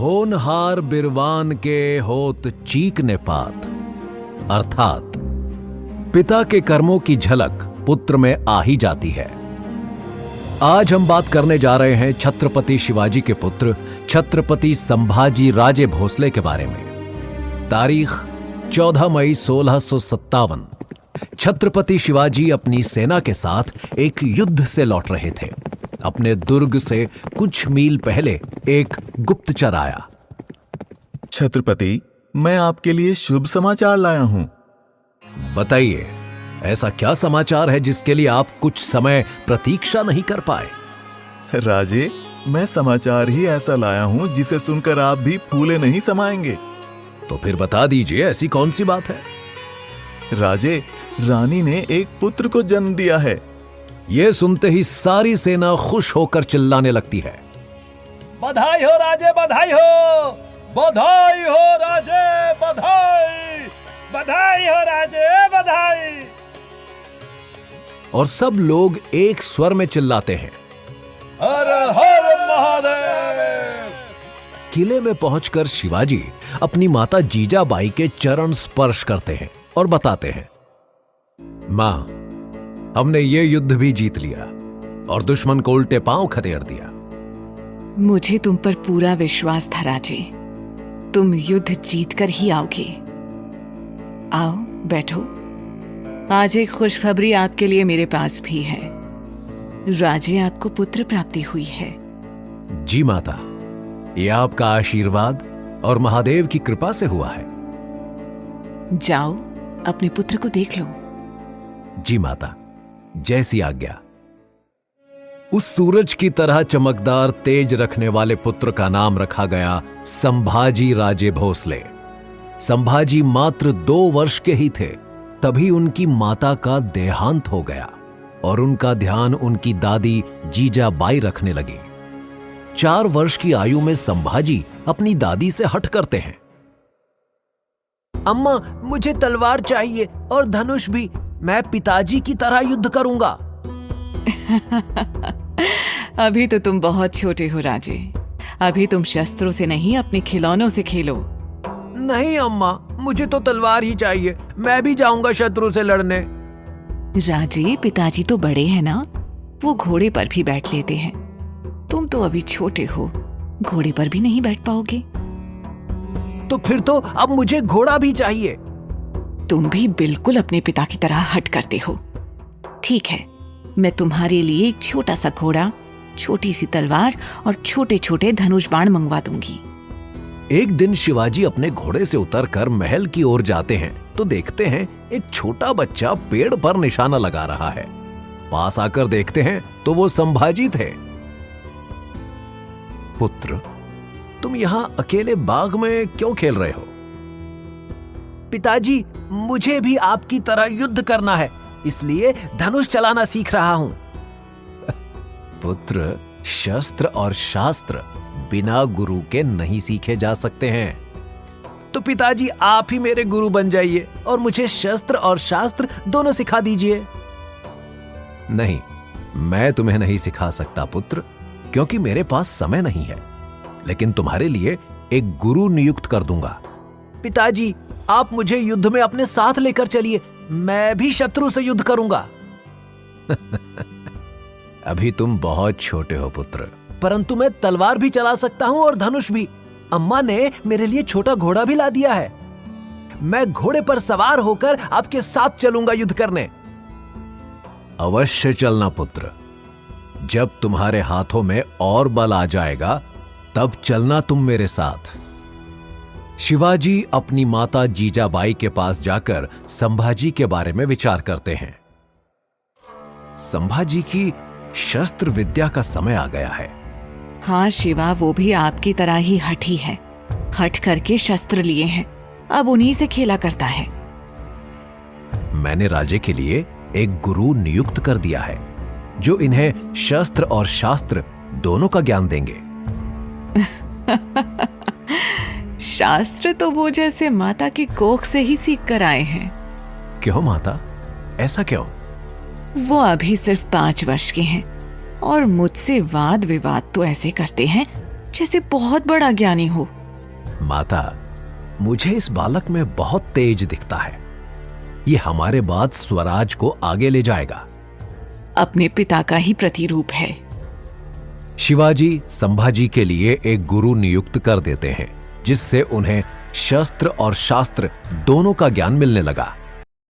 होनहार बिरवान के होत चीकने पात, अर्थात पिता के कर्मों की झलक पुत्र में आ ही जाती है। आज हम बात करने जा रहे हैं छत्रपति शिवाजी के पुत्र छत्रपति संभाजी राजे भोसले के बारे में। तारीख 14 मई 1657। छत्रपति शिवाजी अपनी सेना के साथ एक युद्ध से लौट रहे थे। अपने दुर्ग से कुछ मील पहले एक गुप्तचर आया। छत्रपति, मैं आपके लिए शुभ समाचार लाया हूं। बताइए, ऐसा क्या समाचार है जिसके लिए आप कुछ समय प्रतीक्षा नहीं कर पाए? राजे, मैं समाचार ही ऐसा लाया हूं जिसे सुनकर आप भी फूले नहीं समाएंगे। तो फिर बता दीजिए, ऐसी कौन सी बात है? राजे, रानी ने एक पुत्र को जन्म दिया है। यह सुनते ही सारी सेना खुश होकर चिल्लाने लगती है। बधाई हो राजे, बधाई हो, बधाई हो राजे, बधाई, बधाई हो राजे, बधाई। और सब लोग एक स्वर में चिल्लाते हैं, हर हर महादेव। किले में पहुंचकर शिवाजी अपनी माता जीजाबाई के चरण स्पर्श करते हैं और बताते हैं, मां, हमने ये युद्ध भी जीत लिया और दुश्मन को उल्टे पांव खदेड़ दिया। मुझे तुम पर पूरा विश्वास था राजे, तुम युद्ध जीतकर ही आओगे। आओ बैठो। आज एक खुशखबरी आपके लिए मेरे पास भी है। राजे, आपको पुत्र प्राप्ति हुई है। जी माता, यह आपका आशीर्वाद और महादेव की कृपा से हुआ है। जाओ, अपने पुत्र को देख लो। जी माता, जैसी आज्ञा। उस सूरज की तरह चमकदार तेज रखने वाले पुत्र का नाम रखा गया संभाजी राजे भोसले। संभाजी मात्र 2 वर्ष के ही थे, तभी उनकी माता का देहांत हो गया और उनका ध्यान उनकी दादी जीजाबाई रखने लगी। 4 वर्ष की आयु में संभाजी अपनी दादी से हठ करते हैं। अम्मा, मुझे तलवार चाहिए और धनुष भी। मैं पिताजी की तरह युद्ध करूंगा। अभी तो तुम बहुत छोटे हो राजे, अभी तुम शस्त्रों से नहीं अपने खिलौनों से खेलो। नहीं अम्मा, मुझे तो तलवार ही चाहिए। मैं भी जाऊंगा शत्रु से लड़ने। राजे, पिताजी तो बड़े हैं ना, वो घोड़े पर भी बैठ लेते हैं। तुम तो अभी छोटे हो, घोड़े पर भी नहीं बैठ पाओगे। तो फिर तो अब मुझे घोड़ा भी चाहिए। तुम भी बिल्कुल अपने पिता की तरह हट करते हो। ठीक है, मैं तुम्हारे लिए एक छोटा सा घोड़ा, छोटी सी तलवार और छोटे छोटे धनुष बाण मंगवा दूंगी। एक दिन शिवाजी अपने घोड़े से उतरकर महल की ओर जाते हैं तो देखते हैं एक छोटा बच्चा पेड़ पर निशाना लगा रहा है। पास आकर देखते हैं तो वो संभाजी थे। पुत्र, तुम यहां अकेले बाग में क्यों खेल रहे हो? पिताजी, मुझे भी आपकी तरह युद्ध करना है, इसलिए धनुष चलाना सीख रहा हूं। पुत्र, शस्त्र और शास्त्र बिना गुरु के नहीं सीखे जा सकते हैं। तो पिताजी, आप ही मेरे गुरु बन जाइए और मुझे शस्त्र और शास्त्र दोनों सिखा दीजिए। नहीं, मैं तुम्हें नहीं सिखा सकता पुत्र, क्योंकि मेरे पास समय नहीं है। लेकिन तुम्हारे लिए एक गुरु नियुक्त कर दूंगा। पिताजी, आप मुझे युद्ध में अपने साथ लेकर चलिए, मैं भी शत्रु से युद्ध करूंगा। अभी तुम बहुत छोटे हो पुत्र। परंतु मैं तलवार भी चला सकता हूं और धनुष भी। अम्मा ने मेरे लिए छोटा घोड़ा भी ला दिया है। मैं घोड़े पर सवार होकर आपके साथ चलूंगा युद्ध करने। अवश्य चलना पुत्र। जब तुम्हारे हाथों में और बल आ जाएगा तब चलना तुम मेरे साथ। शिवाजी अपनी माता जीजाबाई के पास जाकर संभाजी के बारे में विचार करते हैं। संभाजी की शस्त्र विद्या का समय आ गया है। हाँ शिवा, वो भी आपकी तरह ही हठी है। हट करके शस्त्र लिए हैं, अब उन्हीं से खेला करता है। मैंने राजे के लिए एक गुरु नियुक्त कर दिया है जो इन्हें शस्त्र और शास्त्र दोनों का ज्ञान देंगे। शास्त्र तो वो जैसे माता की कोख से ही सीख कर आए हैं। क्यों माता, ऐसा क्यों? वो अभी सिर्फ 5 वर्ष के हैं और मुझसे वाद विवाद तो ऐसे करते हैं जैसे बहुत बड़ा ज्ञानी हो। माता, मुझे इस बालक में बहुत तेज दिखता है। ये हमारे बाद स्वराज को आगे ले जाएगा। अपने पिता का ही प्रतिरूप है। शिवाजी संभाजी के लिए एक गुरु नियुक्त कर देते हैं, जिससे उन्हें शस्त्र और शास्त्र दोनों का ज्ञान मिलने लगा।